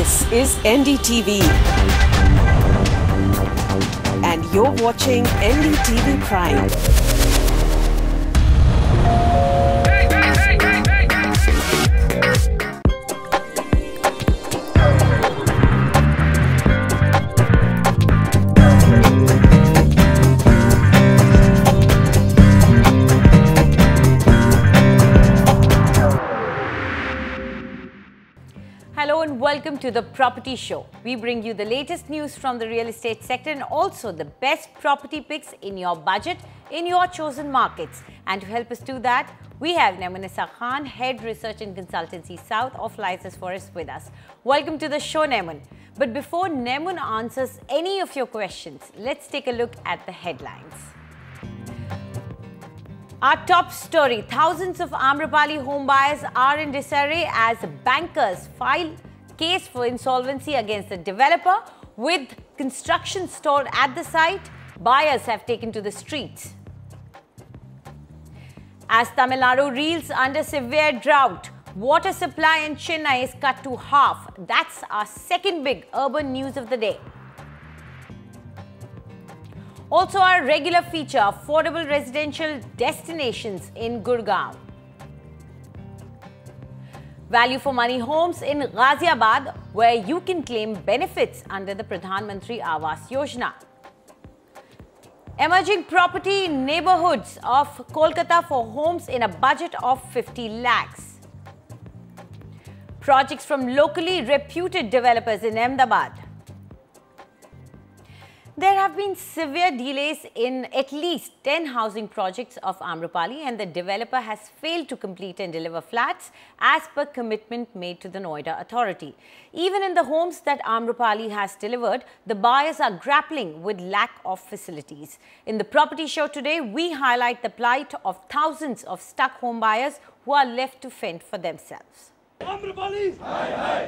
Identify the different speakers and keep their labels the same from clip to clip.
Speaker 1: This is NDTV, and you're watching NDTV Prime.
Speaker 2: Hello and welcome to the Property Show. We bring you the latest news from the real estate sector and also the best property picks in your budget, in your chosen markets. And to help us do that, we have Nemun Khan, Head Research and Consultancy South of License Forest with us. Welcome to the show, Nemun. But before Nemun answers any of your questions, let's take a look at the headlines. Our top story, thousands of Amrapali homebuyers are in disarray as bankers file case for insolvency against the developer. With construction stalled at the site, buyers have taken to the streets. As Tamil Nadu reels under severe drought, water supply in Chennai is cut to half. That's our second big urban news of the day. Also, our regular feature, affordable residential destinations in Gurgaon. Value for money homes in Ghaziabad, where you can claim benefits under the Pradhan Mantri Awas Yojana. Emerging property neighborhoods of Kolkata for homes in a budget of 50 lakhs. Projects from locally reputed developers in Ahmedabad. There have been severe delays in at least 10 housing projects of Amrapali, and the developer has failed to complete and deliver flats as per commitment made to the Noida Authority. Even in the homes that Amrapali has delivered, the buyers are grappling with lack of facilities. In the property show today, we highlight the plight of thousands of stuck home buyers who are left to fend for themselves.
Speaker 3: Amrapali,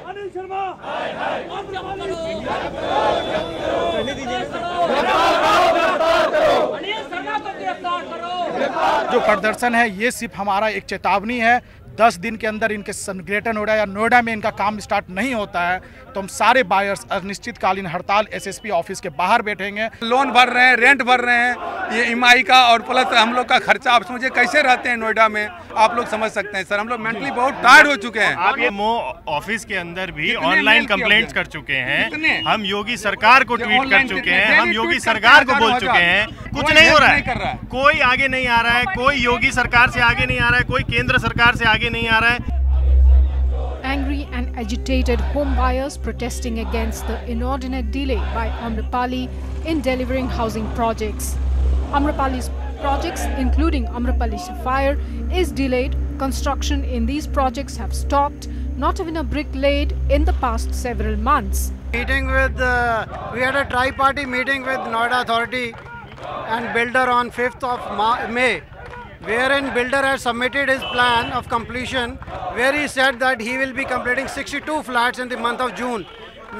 Speaker 3: Anil Sharma,
Speaker 4: जो प्रदर्शन है ये सिर्फ हमारा एक चेतावनी है। 10 दिन के अंदर इनके ग्रेटर नोएडा या नोएडा में इनका काम स्टार्ट नहीं होता है तो हम सारे बायर्स अनिश्चितकालीन हड़ताल एसएसपी ऑफिस के बाहर बैठेंगे।
Speaker 5: लोन भर रहे हैं, रेंट भर रहे हैं, ये ईएमआई का और प्लस हम लोग का खर्चा। आप समझिए कैसे रहते हैं नोएडा में, आप लोग समझ सकते हैं सर। हम लोग मेंटली बहुत टायर्ड हो चुके हैं।
Speaker 6: आप ये ऑफिस के अंदर भी ऑनलाइन कंप्लेंट्स कर चुके हैं। हम योगी सरकार को ट्वीट कर चुके हैं, हम योगी सरकार को बोल चुके हैं, कुछ नहीं हो रहा है। कोई आगे नहीं आ रहा है, कोई योगी सरकार से आगे नहीं आ रहा है, कोई केंद्र सरकार से आगे नहीं आ रहा है।
Speaker 7: Angry and agitated home buyers protesting against the inordinate delay by Amrapali in delivering housing projects. Amrapali's projects, including Amrapali Sapphire, is delayed. Construction in these projects have stopped. Not even a brick laid in the past several months.
Speaker 8: Meeting with, we had a tri-party meeting with Noida Authority and Builder on 5th of May, wherein Builder has submitted his plan of completion, where he said that he will be completing 62 flats in the month of June.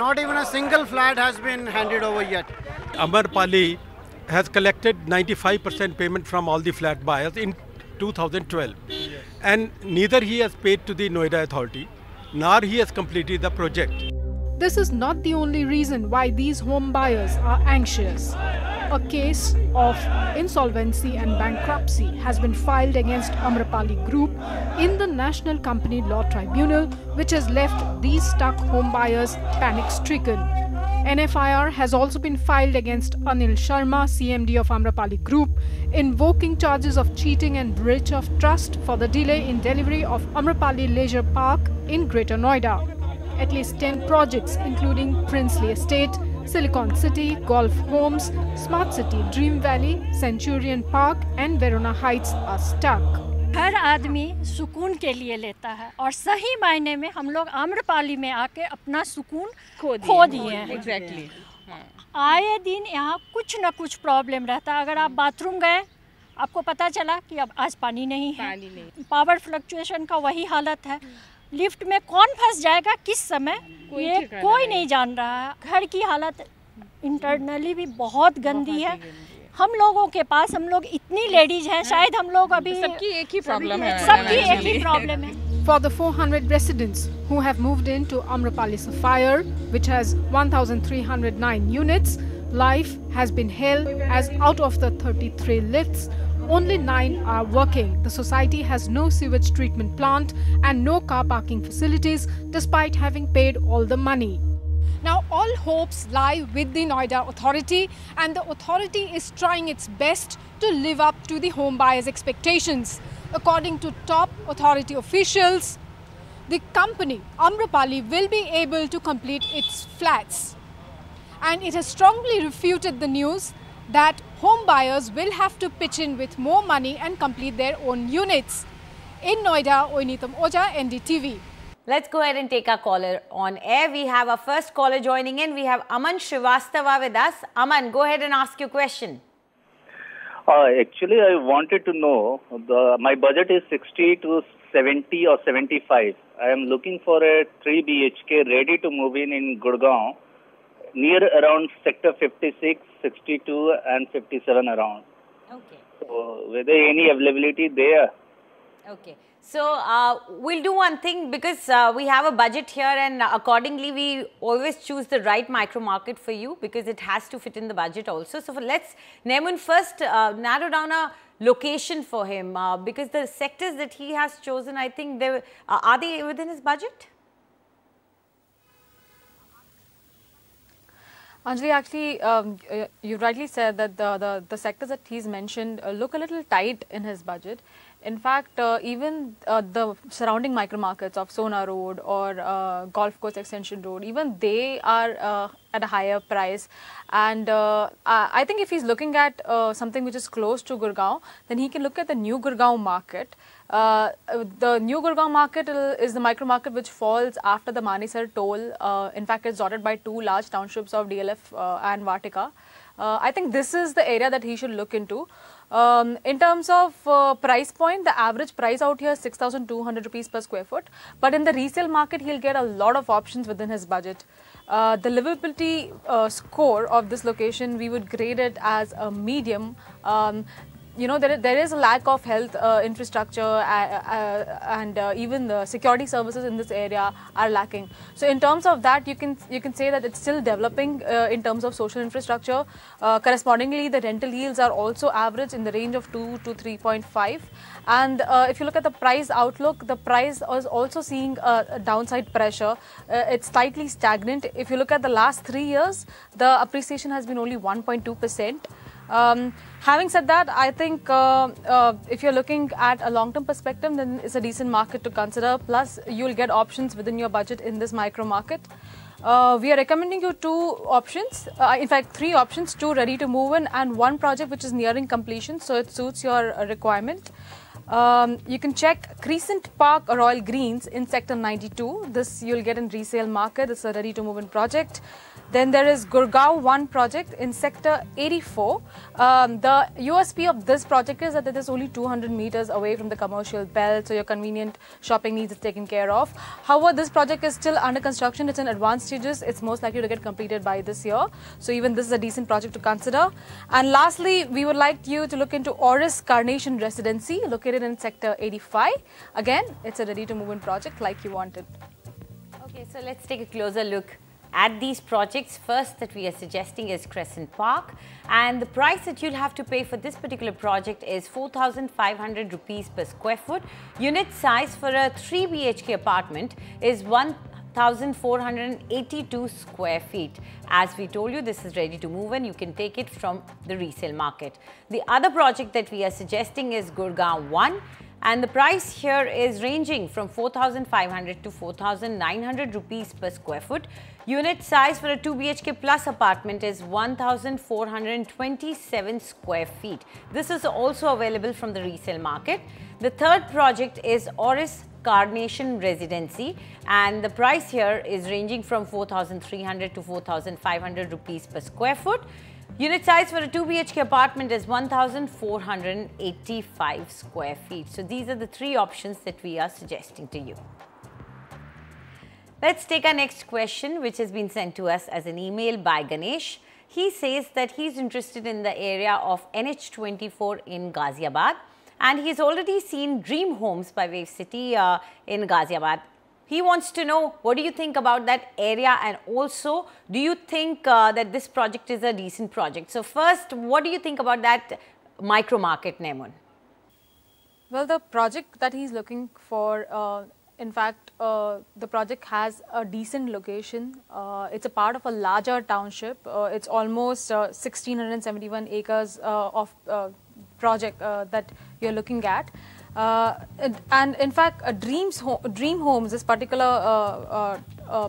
Speaker 8: Not even a single flat has been handed over yet.
Speaker 9: Amrapali has collected 95% payment from all the flat buyers in 2012. And neither he has paid to the Noida Authority, nor he has completed the project.
Speaker 7: This is not the only reason why these home buyers are anxious. A case of insolvency and bankruptcy has been filed against Amrapali Group in the National Company Law Tribunal, which has left these stuck home buyers panic-stricken. NFIR has also been filed against Anil Sharma, CMD of Amrapali Group, invoking charges of cheating and breach of trust for the delay in delivery of Amrapali Leisure Park in Greater Noida. At least 10 projects, including Princely Estate, Silicon City, Golf Homes, Smart City, Dream Valley, Centurion Park and Verona Heights are stuck.
Speaker 10: हर आदमी सुकून के लिए लेता है और सही मायने में हम लोग आम्रपाली में आके अपना सुकून खो दिए हैं।
Speaker 11: एग्जैक्टली।
Speaker 10: आए दिन यहाँ कुछ न कुछ प्रॉब्लम रहता है। अगर आप बाथरूम गए, आपको पता चला कि अब आज पानी नहीं है। पावर फ्लक्चुएशन का वही हालत है। लिफ्ट में कौन फंस जाएगा किस समय ये कोई नहीं जान रहा है। घर की हालत इंटरनली भी बहुत गंदी है। हम लोगों के पास, हम लोग इतनी लेडीज हैं, शायद हम लोग अभी
Speaker 11: सबकी एक ही प्रॉब्लम है।
Speaker 10: सबकी एक ही प्रॉब्लम है।
Speaker 7: For the 400 residents who have moved into Amrapali Sapphire, which has 1,309 units, life has been hell as out of the 33 lifts, only 9 are working. The society has no sewage treatment plant and no car parking facilities despite having paid all the money. Now all hopes lie with the Noida authority, and the authority is trying its best to live up to the home buyers' expectations. According to top authority officials, the company Amrapali will be able to complete its flats. And it has strongly refuted the news that home buyers will have to pitch in with more money and complete their own units. In Noida, Oinitam Oja, NDTV.
Speaker 2: Let's go ahead and take our caller on air. We have our first caller joining in. We have Aman Srivastava with us. Aman, go ahead and ask your question.
Speaker 11: Actually, I wanted to know, my budget is 60 to 70 or 75. I am looking for a 3 BHK ready to move in Gurgaon, near around sector 56, 62 and 57 around.
Speaker 2: Okay.
Speaker 11: So, whether any availability there?
Speaker 2: Okay. So, we'll do one thing, because we have a budget here, and accordingly we always choose the right micro market for you, because it has to fit in the budget also. So, let's, Nemun, first narrow down a location for him, because the sectors that he has chosen, I think, are they within his budget?
Speaker 12: Anjali, actually, you rightly said that the sectors that he's mentioned look a little tight in his budget. In fact, even the surrounding micro markets of Sona Road or Golf Course Extension Road, even they are at a higher price. And I think if he's looking at something which is close to Gurgaon, then he can look at the new Gurgaon market. The new Gurgaon market is the micro market which falls after the Manesar toll. In fact, it's dotted by 2 large townships of DLF and Vatika. I think this is the area that he should look into. In terms of price point, the average price out here is 6,200 rupees per square foot. But in the resale market, he'll get a lot of options within his budget. The livability score of this location, we would grade it as a medium. You know, there is a lack of health infrastructure and even the security services in this area are lacking. So in terms of that, you can say that it's still developing in terms of social infrastructure. Correspondingly, the rental yields are also average in the range of 2 to 3.5. And if you look at the price outlook, the price is also seeing a downside pressure. It's slightly stagnant. If you look at the last 3 years, the appreciation has been only 1.2%. Having said that, I think if you're looking at a long-term perspective, then it's a decent market to consider. Plus, you'll get options within your budget in this micro market. We are recommending you 2 options, in fact 3 options, 2 ready to move in and 1 project which is nearing completion, so it suits your requirement. You can check Crescent Park Royal Greens in Sector 92. This you'll get in resale market. It's a ready to move in project. Then there is Gurgaon 1 project in Sector 84. The USP of this project is that it is only 200 meters away from the commercial belt, so your convenient shopping needs is taken care of. However, this project is still under construction. It's in advanced stages. It's most likely to get completed by this year. So even this is a decent project to consider. And lastly, we would like you to look into Oris Carnation Residency, located in Sector 85. Again, it's a ready to move in project like you wanted.
Speaker 2: Okay, so let's take a closer look at these projects. First that we are suggesting is Crescent Park, and the price that you'll have to pay for this particular project is 4,500 rupees per square foot. Unit size for a 3 BHK apartment is 1,482 square feet. As we told you, this is ready to move in. You can take it from the resale market. The other project that we are suggesting is Gurgaon 1. And the price here is ranging from 4,500 to 4,900 rupees per square foot. Unit size for a 2 BHK plus apartment is 1,427 square feet. This is also available from the resale market. The third project is Oris Carnation Residency, and the price here is ranging from 4,300 to 4,500 rupees per square foot. Unit size for a 2 BHK apartment is 1,485 square feet. So these are the 3 options that we are suggesting to you. Let's take our next question, which has been sent to us as an email by Ganesh. He says that he's interested in the area of NH24 in Ghaziabad, and he's already seen Dream Homes by Wave City in Ghaziabad. He wants to know, what do you think about that area, and also do you think that this project is a decent project? So first, what do you think about that micro market, Nemun?
Speaker 12: Well, the project that he's looking for, in fact, the project has a decent location. It's a part of a larger township. It's almost 1,671 acres of project that you're looking at. And in fact, Dream Homes, this particular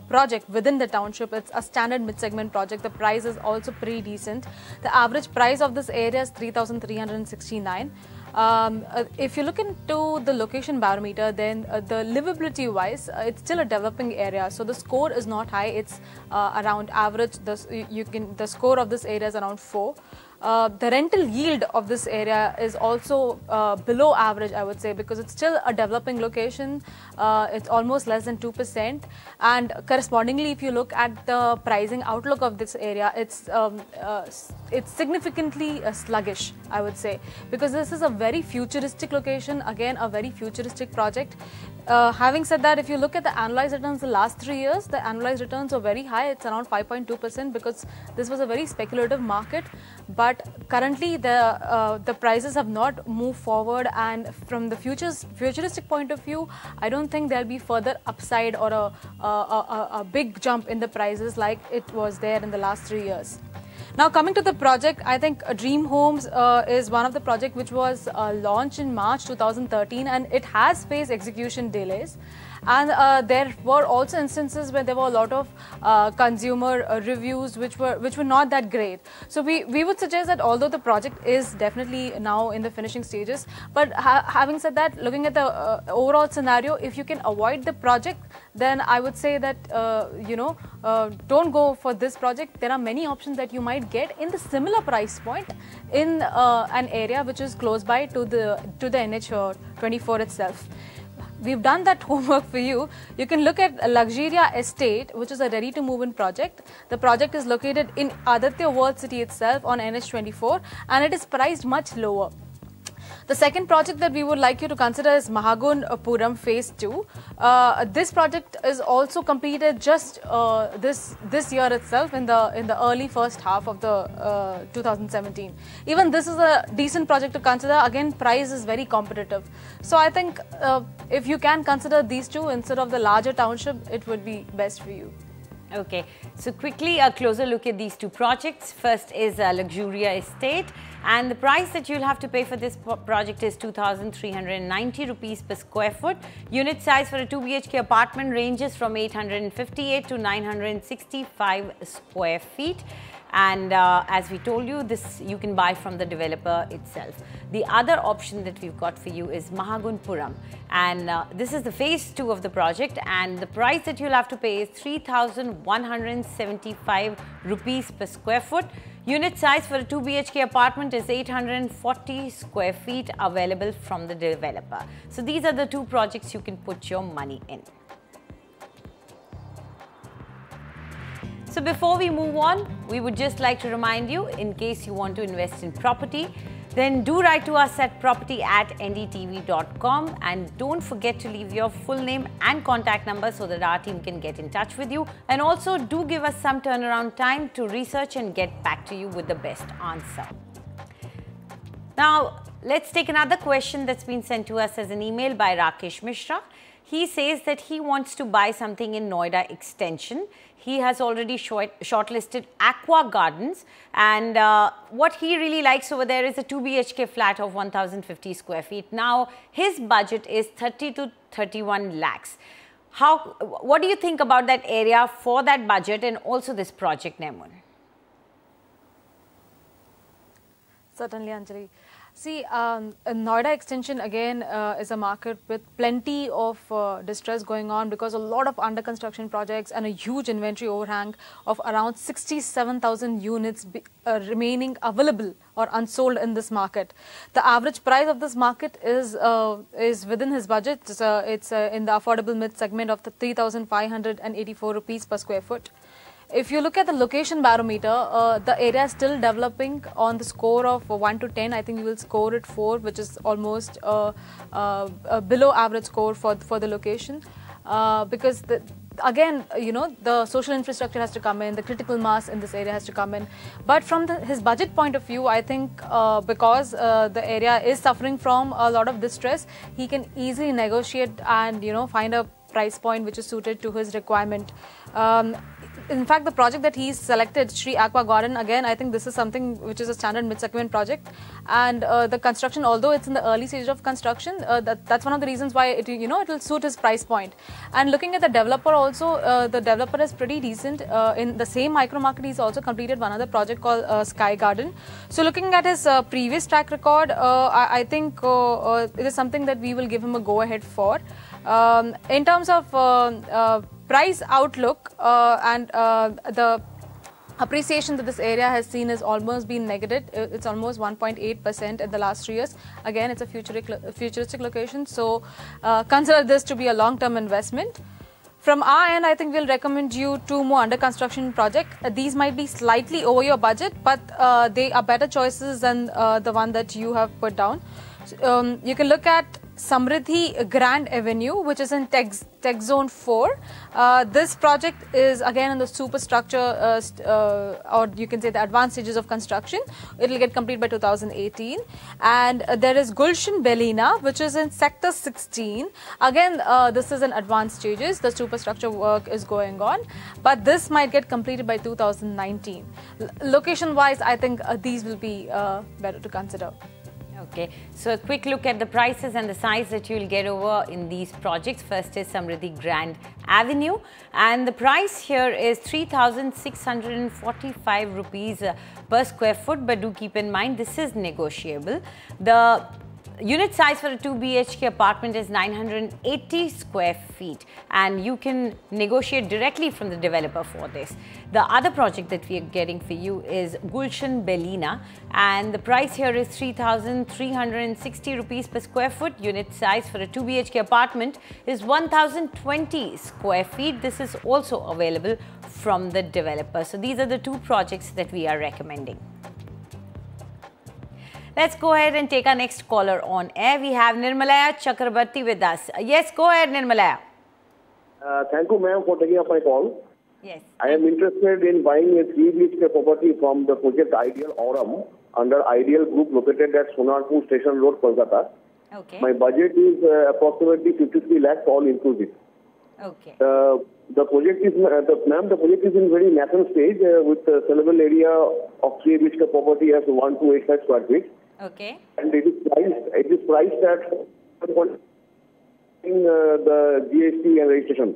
Speaker 12: project within the township, it's a standard mid-segment project. The price is also pretty decent. The average price of this area is 3,369. If you look into the location barometer, then the livability wise, it's still a developing area. So the score is not high. It's around average. The score of this area is around 4. The rental yield of this area is also below average, I would say, because it's still a developing location. It's almost less than 2%, and correspondingly, if you look at the pricing outlook of this area, it's significantly sluggish, I would say, because this is a very futuristic location. Again, a very futuristic project. Having said that, if you look at the annualized returns the last 3 years, the annualized returns are very high. It's around 5.2% because this was a very speculative market. But currently, the prices have not moved forward, and from the futuristic point of view, I don't think there'll be further upside or a big jump in the prices like it was there in the last 3 years. Now, coming to the project, I think Dream Homes is one of the projects which was launched in March 2013, and it has faced execution delays. And there were also instances where there were a lot of consumer reviews which were not that great. So we would suggest that although the project is definitely now in the finishing stages, but having said that, looking at the overall scenario, if you can avoid the project, then I would say that don't go for this project. There are many options that you might get in the similar price point in an area which is close by to the NH24 itself. We've done that homework for you. You can look at Luxuria Estate, which is a ready-to-move-in project. The project is located in Aditya World City itself on NH24, and it is priced much lower. The second project that we would like you to consider is Mahagunpuram Phase 2. This project is also completed just this year itself in the early first half of the 2017. Even this is a decent project to consider. Again, price is very competitive. So I think if you can consider these two instead of the larger township, it would be best for you.
Speaker 2: Okay, so quickly a closer look at these two projects. First is Luxuria Estate, and the price that you'll have to pay for this project is 2,390 rupees per square foot. Unit size for a 2 BHK apartment ranges from 858 to 965 square feet. And as we told you, this you can buy from the developer itself. The other option that we've got for you is Mahagunpuram, and this is the phase 2 of the project, and the price that you'll have to pay is 3,175 rupees per square foot. Unit size for a 2 BHK apartment is 840 square feet, available from the developer. So these are the two projects you can put your money in. So before we move on, we would just like to remind you, in case you want to invest in property, then do write to us at property@ndtv.com, and don't forget to leave your full name and contact number so that our team can get in touch with you. And also do give us some turnaround time to research and get back to you with the best answer. Now, let's take another question that's been sent to us as an email by Rakesh Mishra. He says that he wants to buy something in Noida Extension. He has already shortlisted Aqua Gardens, and what he really likes over there is a 2 BHK flat of 1,050 square feet. Now, his budget is 30 to 31 lakhs. What do you think about that area for that budget and also this project, Nemun?
Speaker 12: Certainly, Anjali. See, Noida Extension again is a market with plenty of distress going on because a lot of under construction projects and a huge inventory overhang of around 67,000 units remaining available or unsold in this market. The average price of this market is within his budget. It's in the affordable mid segment of the 3,584 rupees per square foot. if you look at the location barometer, the area is still developing. On the score of 1 to 10, I think you will score it 4, which is almost below average score for the location, because again, you know, the social infrastructure has to come in, the critical mass in this area has to come in. But from his budget point of view, I think because the area is suffering from a lot of distress, he can easily negotiate and, you know, find a price point which is suited to his requirement. In fact, the project that he's selected, Sri Aqua Garden, again, I think this is something which is a standard mid-segment project, and the construction, although it's in the early stage of construction, that's one of the reasons why it, you know, it will suit his price point. And looking at the developer also, the developer is pretty decent. In the same micro market, he's also completed one other project called Sky Garden. So looking at his previous track record, I think it is something that we will give him a go-ahead for. In terms of price outlook and the appreciation that this area has seen has almost been negative. It's almost 1.8% in the last 3 years. Again, it's a futuristic location, so consider this to be a long-term investment. From our end, I think we'll recommend you 2 more under construction projects. These might be slightly over your budget, but they are better choices than the one that you have put down. You can look at Samriddhi Grand Avenue, which is in Tech Zone 4. This project is again in the superstructure, or you can say the advanced stages of construction. It will get complete by 2018. And there is Gulshan Belina, which is in Sector 16. Again, this is in advanced stages. The superstructure work is going on, but this might get completed by 2019. Location-wise, I think these will be better to consider.
Speaker 2: Okay, so a quick look at the prices and the size that you will get over in these projects. First is Samriddhi Grand Avenue, and the price here is 3,645 rupees per square foot, but do keep in mind this is negotiable. The unit size for a 2 BHK apartment is 980 square feet, and you can negotiate directly from the developer for this. The other project that we are getting for you is Gulshan Belina, and the price here is 3,360 rupees per square foot. Unit size for a 2 BHK apartment is 1,020 square feet. This is also available from the developer. So these are the 2 projects that we are recommending. Let's go ahead and take our next caller on air. We have Nirmalaya Chakrabarti with us. Yes, go ahead, Nirmalaya.
Speaker 13: Thank you, ma'am, for taking up my call.
Speaker 2: Yes.
Speaker 13: I am interested in buying a 3 BHK property from the project Ideal Aurum under Ideal Group located at Sonarpur Station Road, Kolkata.
Speaker 2: Okay.
Speaker 13: My budget is approximately 53 lakhs all inclusive.
Speaker 2: Okay.
Speaker 13: The project is, ma'am, the project is in very nascent stage with a sellable area of 3 BHK property as 1285 square feet.
Speaker 2: Okay.
Speaker 13: And it is priced at the GST and registration.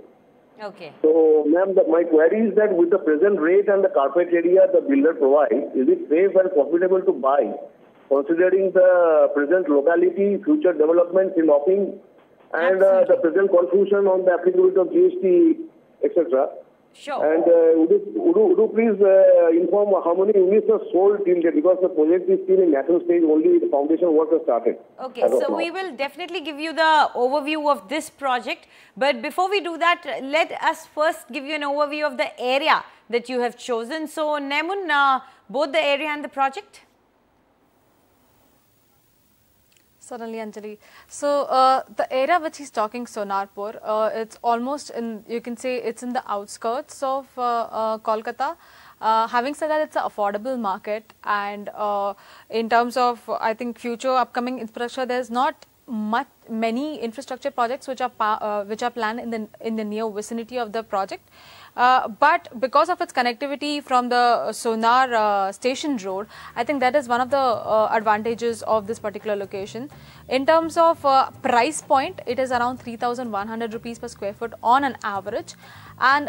Speaker 2: Okay.
Speaker 13: So, ma'am, my query is that with the present rate and the carpet area the builder provides, is it safe and profitable to buy, considering the present locality, future developments in offing, and the present confusion on the applicability of GST, etc.?
Speaker 2: Sure.
Speaker 13: And would you please inform how many units are sold till date, because the project is still in nascent stage, only the foundation work has started.
Speaker 2: Okay, so we will definitely give you the overview of this project. But before we do that, let us first give you an overview of the area that you have chosen. So, Nemun, both the area and the project?
Speaker 12: Certainly, Anjali. So, the area which he's talking, Sonarpur, it's almost in, you can say it's in the outskirts of Kolkata. Having said that, it's an affordable market, and in terms of, I think, future upcoming infrastructure, there's not many infrastructure projects which are planned in the near vicinity of the project. But because of its connectivity from the Sonar station road, I think that is one of the advantages of this particular location. In terms of price point, it is around 3,100 rupees per square foot on an average. And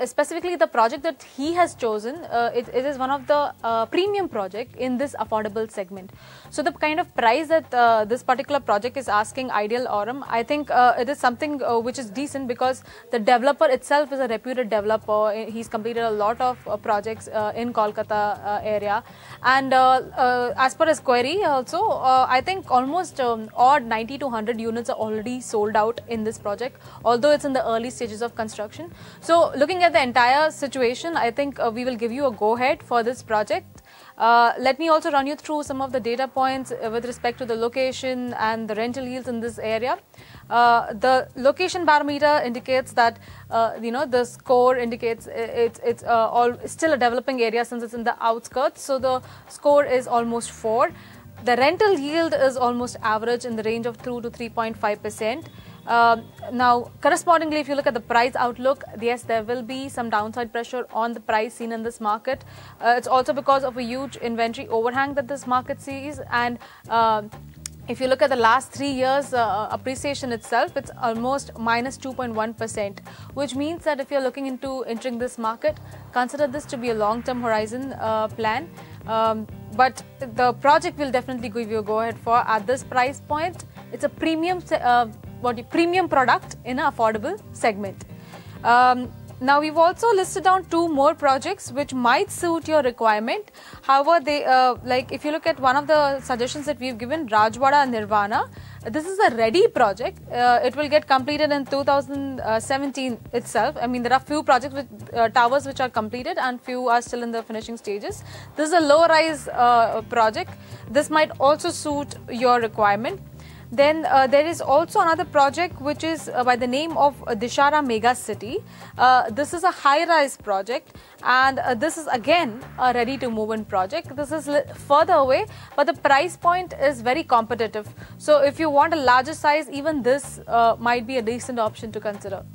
Speaker 12: specifically the project that he has chosen, it is one of the premium project in this affordable segment. So the kind of price that this particular project is asking, ideal, Aurum. I think it is something which is decent because the developer itself is a reputed developer. He's completed a lot of projects in Kolkata area, and as per his query also, I think almost odd 90 to 100 units are already sold out in this project, although it's in the early stages of construction. So looking at the entire situation, I think we will give you a go-ahead for this project. Let me also run you through some of the data points with respect to the location and the rental yields in this area. The location barometer indicates that the score indicates it's still a developing area since it's in the outskirts. So the score is almost 4. The rental yield is almost average in the range of 2 to 3.5%. Now, correspondingly, if you look at the price outlook, yes, there will be some downside pressure on the price seen in this market. It's also because of a huge inventory overhang that this market sees, and if you look at the last 3 years appreciation itself, it's almost minus 2.1%, which means that if you're looking into entering this market, consider this to be a long-term horizon plan. But the project will definitely give you a go-ahead for at this price point. It's a premium premium product in an affordable segment. Now, we've also listed down 2 more projects which might suit your requirement. However, they like if you look at one of the suggestions that we've given, Rajwada Nirvana, this is a ready project. It will get completed in 2017 itself. I mean, there are few projects with towers which are completed and few are still in the finishing stages. This is a low-rise project. This might also suit your requirement. Then there is also another project which is by the name of Dishara Mega City. This is a high-rise project, and this is again a ready-to-move-in project. This is further away, but the price point is very competitive. So if you want a larger size, even this might be a decent option to consider.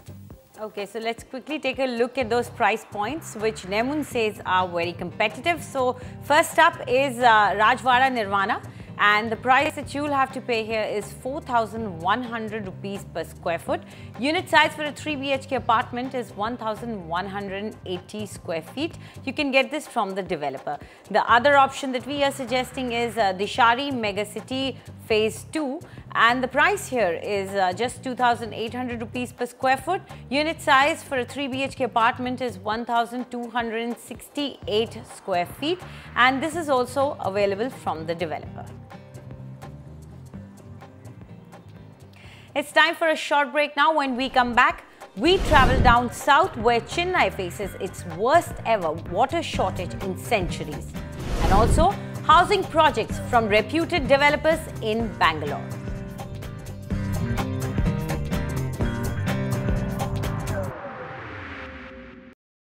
Speaker 2: Okay, so let's quickly take a look at those price points which Nemun says are very competitive. So first up is Rajwada Nirvana. And the price that you'll have to pay here is 4,100 rupees per square foot. Unit size for a 3 BHK apartment is 1,180 square feet. You can get this from the developer. The other option that we are suggesting is Dishari Mega City Phase 2. And the price here is just 2,800 rupees per square foot. Unit size for a 3 BHK apartment is 1,268 square feet. And this is also available from the developer. It's time for a short break now. When we come back, we travel down south where Chennai faces its worst ever water shortage in centuries. And also housing projects from reputed developers in Bangalore.